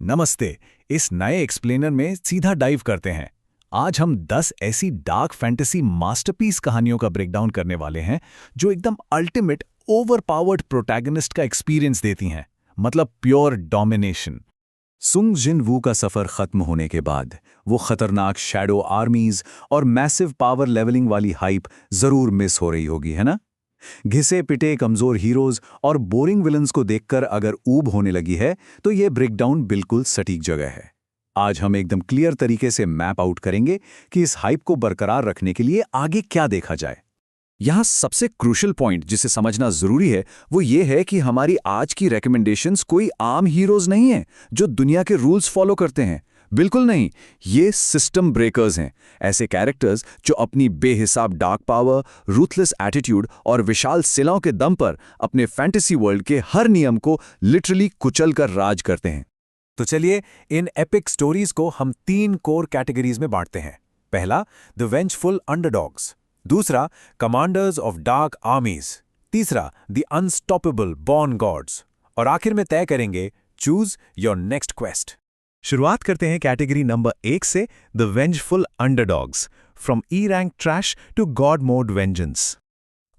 नमस्ते। इस नए एक्सप्लेनर में सीधा डाइव करते हैं। आज हम 10 ऐसी डार्क फैंटेसी मास्टरपीस कहानियों का ब्रेकडाउन करने वाले हैं जो एकदम अल्टीमेट ओवरपावर्ड प्रोटैगनिस्ट का एक्सपीरियंस देती हैं, मतलब प्योर डोमिनेशन। सुंग जिन वू का सफर खत्म होने के बाद वो खतरनाक शैडो आर्मीज और मैसिव पावर लेवलिंग वाली हाइप जरूर मिस हो रही होगी, है ना? घिसे पिटे कमजोर हीरोज और बोरिंग विलन्स को देखकर अगर ऊब होने लगी है तो ये ब्रेकडाउन बिल्कुल सटीक जगह है। आज हम एकदम क्लियर तरीके से मैप आउट करेंगे कि इस हाइप को बरकरार रखने के लिए आगे क्या देखा जाए। यहाँ सबसे क्रूशियल पॉइंट जिसे समझना जरूरी है वो ये है कि हमारी आज की रिकमेंडेशंस कोई आम हीरोज नहीं है जो दुनिया के रूल्स फॉलो करते हैं। बिल्कुल नहीं, ये सिस्टम ब्रेकर्स हैं। ऐसे कैरेक्टर्स जो अपनी बेहिसाब डार्क पावर, रूथलेस एटीट्यूड और विशाल सिलाओं के दम पर अपने फैंटेसी वर्ल्ड के हर नियम को लिटरली कुचल कर राज करते हैं। तो चलिए इन एपिक स्टोरीज को हम 3 कोर कैटेगरीज में बांटते हैं। पहला, द वेंचफुल अंडरडॉग्स। दूसरा, कमांडर्स ऑफ डार्क आर्मीज। तीसरा, द अनस्टॉपेबल बॉर्न गॉड्स। और आखिर में तय करेंगे, चूज योर नेक्स्ट क्वेस्ट। शुरुआत करते हैं कैटेगरी नंबर 1 से, the vengeful underdogs, from E rank trash to god mode vengeance.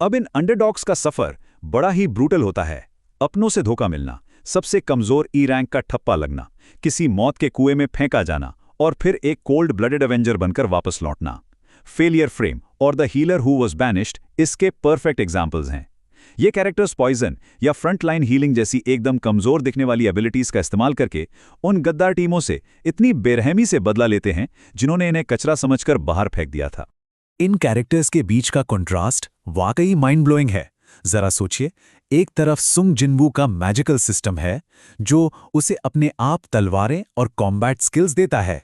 अब इन अंडरडॉग्स का सफर बड़ा ही ब्रूटल होता है। अपनों से धोखा मिलना, सबसे कमजोर ई रैंक का ठप्पा लगना, किसी मौत के कुएं में फेंका जाना और फिर एक कोल्ड ब्लडेड एवेंजर बनकर वापस लौटना। फेलियर फ्रेम और the healer who was banished इसके परफेक्ट एग्जाम्पल्स हैं। ये कैरेक्टर्स पॉइजन या फ्रंट लाइन हीलिंग जैसी एकदम कमजोर दिखने वाली एबिलिटीज का इस्तेमाल करके उन गद्दार टीमों से इतनी बेरहमी से बदला लेते हैं जिन्होंने इन्हें कचरा समझकर बाहर फेंक दिया था। इन कैरेक्टर्स के बीच का कंट्रास्ट वाकई माइंड ब्लोइंग है। जरा सोचिए, एक तरफ सुंग जिनवू का मैजिकल सिस्टम है जो उसे अपने आप तलवारें और कॉम्बैट स्किल्स देता है,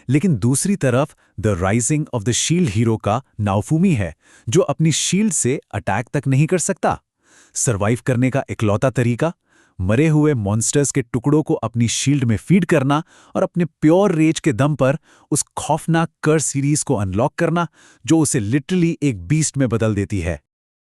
लेकिन दूसरी तरफ the rising of the shield hero का नाओफुमी है जो अपनी शील्ड से अटैक तक नहीं कर सकता। सरवाइव करने का इकलौता तरीका मरे हुए मॉन्स्टर्स के टुकड़ों को अपनी शील्ड में फीड करना और अपने प्योर रेज के दम पर उस खौफनाक कर्स सीरीज को अनलॉक करना जो उसे लिटरली एक बीस्ट में बदल देती है।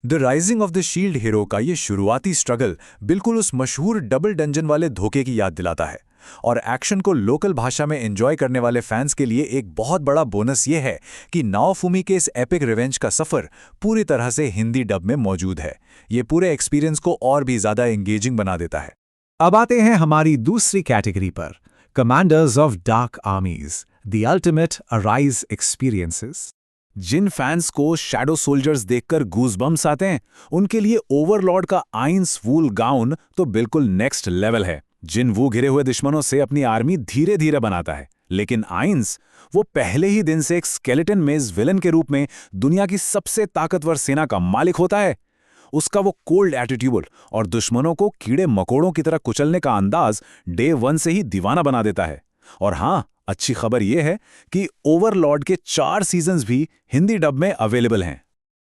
The rising of the shield hero का ये शुरुआती स्ट्रगल बिल्कुल उस मशहूर डबल डंजन वाले धोखे की याद दिलाता है, और एक्शन को लोकल भाषा में एंजॉय करने वाले फैंस के लिए एक बहुत बड़ा बोनस ये है कि नाओफुमी के इस एपिक रिवेंज का सफर पूरी तरह से हिंदी डब में मौजूद है। ये पूरे एक्सपीरियंस को और भी ज्यादा एंगेजिंग बना देता है। अब आते हैं हमारी दूसरी कैटेगरी पर, commanders of dark armies, the ultimate arise experiences. जिन फैंस को शैडो सोल्जर्स देखकर गूज़बम्स आते हैं, उनके लिए ओवरलॉर्ड का आइंस वूल गाउन तो बिल्कुल नेक्स्ट लेवल है। जिन वू घिरे हुए दुश्मनों से अपनी आर्मी धीरे धीरे बनाता है, लेकिन आइंस वो पहले ही दिन से एक स्केलेटन मेज विलन के रूप में दुनिया की सबसे ताकतवर सेना का मालिक होता है। उसका वो कोल्ड एटीट्यूड और दुश्मनों को कीड़े मकोड़ों की तरह कुचलने का अंदाज डे 1 से ही दीवाना बना देता है। और हाँ, अच्छी खबर यह है कि ओवरलॉर्ड के 4 सीजन्स भी हिंदी डब में अवेलेबल हैं।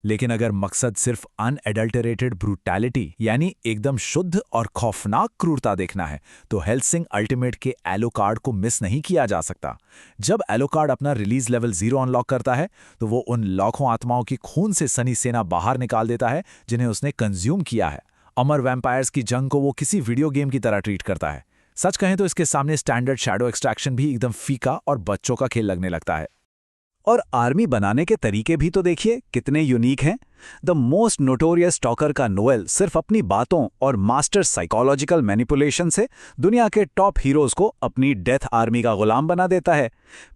लेकिन अगर मकसद सिर्फ अनएडल्टरेटेड ब्रूटैलिटी यानी एकदम शुद्ध और खौफनाक क्रूरता देखना है तो हेल्सिंग अल्टीमेट के एलोकार्ड को मिस नहीं किया जा सकता। जब एलोकार्ड अपना रिलीज लेवल 0 अनलॉक करता है तो वो उन लाखों आत्माओं की खून से सनी सेना बाहर निकाल देता है जिन्हें उसने कंज्यूम किया है। अमर वैम्पायर्स की जंग को वो किसी वीडियो गेम की तरह ट्रीट करता है। सच कहें तो इसके सामने स्टैंडर्ड शैडो एक्सट्रैक्शन भी एकदम फीका और बच्चों का खेल लगने लगता है। और आर्मी बनाने के तरीके भी तो देखिए कितने यूनिक हैं। द मोस्ट नोटोरियस टॉकर का नोएल सिर्फ अपनी बातों और मास्टर साइकोलॉजिकल मैनिपुलेशन से दुनिया के टॉप हीरोज को अपनी डेथ आर्मी का गुलाम बना देता है।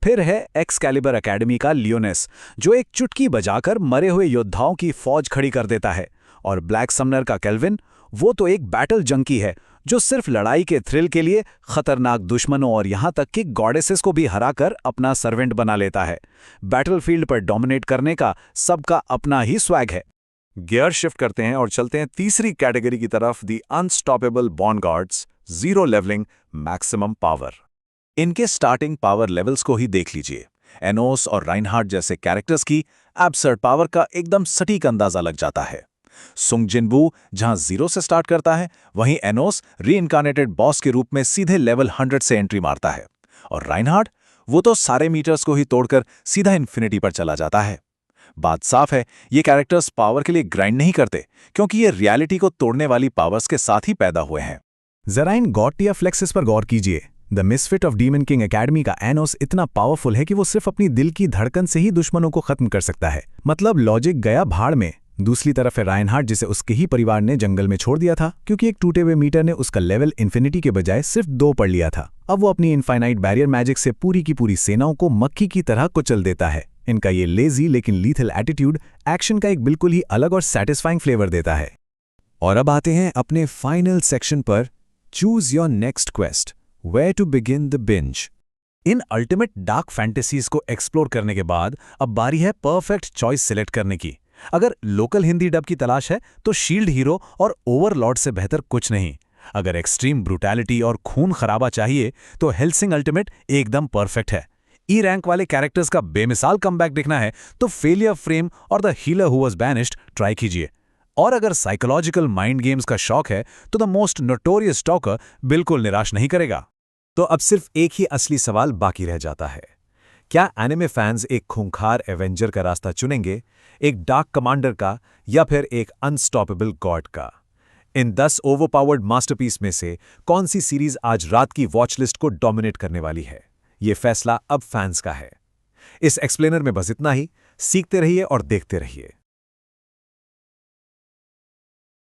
फिर है एक्सकैलिबर एकेडमी का लियोनेस जो एक चुटकी बजाकर मरे हुए योद्धाओं की फौज खड़ी कर देता है। और ब्लैक समनर का केल्विन वो तो एक बैटल जंकी है जो सिर्फ लड़ाई के थ्रिल के लिए खतरनाक दुश्मनों और यहां तक कि गॉडेसेस को भी हराकर अपना सर्वेंट बना लेता है। बैटलफील्ड पर डोमिनेट करने का सबका अपना ही स्वैग है। गियर शिफ्ट करते हैं और चलते हैं तीसरी कैटेगरी की तरफ, the unstoppable born gods, 0 leveling maximum power. इनके स्टार्टिंग पावर लेवल्स को ही देख लीजिए। एनोस और राइनहार्ड जैसे कैरेक्टर्स की एब्सर्ड पावर का एकदम सटीक अंदाजा लग जाता है। सुंग जिनवू जहां 0 से स्टार्ट करता है, वहीं एनोस रीइनकार्नेटेड बॉस के रूप में सीधे लेवल 100 से एंट्री मारता है। और राइनहार्ड वो तो सारे मीटर्स को ही तोड़कर सीधा इन्फिनिटी पर चला जाता है। बात साफ है, ये कैरेक्टर्स पावर के लिए ग्राइंड नहीं करते क्योंकि ये रियलिटी को तोड़ने वाली पावर्स के साथ ही पैदा हुए हैं। जरा इन गॉड टियर फ्लेक्सेस पर गौर कीजिए। The misfit of demon king academy का एनोस इतना पावरफुल है कि वो सिर्फ अपनी दिल की धड़कन से ही दुश्मनों को खत्म कर सकता है। मतलब लॉजिक गया भाड़ में। दूसरी तरफ है रायनहार्ट, जिसे उसके ही परिवार ने जंगल में छोड़ दिया था क्योंकि एक टूटे हुए मीटर ने उसका लेवल इन्फिनिटी के बजाय सिर्फ 2 पढ़ लिया था। अब वो अपनी इनफाइनाइट बैरियर मैजिक से पूरी की पूरी सेनाओं को मक्खी की तरह कुचल देता है। इनका ये लेजी लेकिन लीथल एटीट्यूड एक्शन का एक बिल्कुल ही अलग और सैटिस्फाइंग फ्लेवर देता है। और अब आते हैं अपने फाइनल सेक्शन पर, choose your next quest, where to begin the binge. इन अल्टीमेट डार्क फैंटेसीज को एक्सप्लोर करने के बाद अब बारी है परफेक्ट चॉइस सिलेक्ट करने की। अगर लोकल हिंदी डब की तलाश है तो शील्ड हीरो और ओवरलॉर्ड से बेहतर कुछ नहीं। अगर एक्सट्रीम ब्रूटैलिटी और खून खराबा चाहिए तो हेल्सिंग अल्टीमेट एकदम परफेक्ट है। ई रैंक वाले कैरेक्टर्स का बेमिसाल कमबैक देखना है तो फेलियर फ्रेम और the healer who was banished try कीजिए। और अगर साइकोलॉजिकल माइंड गेम्स का शौक है तो द मोस्ट नोटोरियस स्टॉकर बिल्कुल निराश नहीं करेगा। तो अब सिर्फ एक ही असली सवाल बाकी रह जाता है, क्या एनिमे फैंस एक खूंखार एवेंजर का रास्ता चुनेंगे, एक डार्क कमांडर का, या फिर एक अनस्टॉपेबल गॉड का? इन 10 ओवरपावर्ड मास्टरपीस में से कौन सी सीरीज आज रात की वॉच लिस्ट को डोमिनेट करने वाली है? ये फैसला अब फैंस का है। इस एक्सप्लेनर में बस इतना ही। सीखते रहिए और देखते रहिए।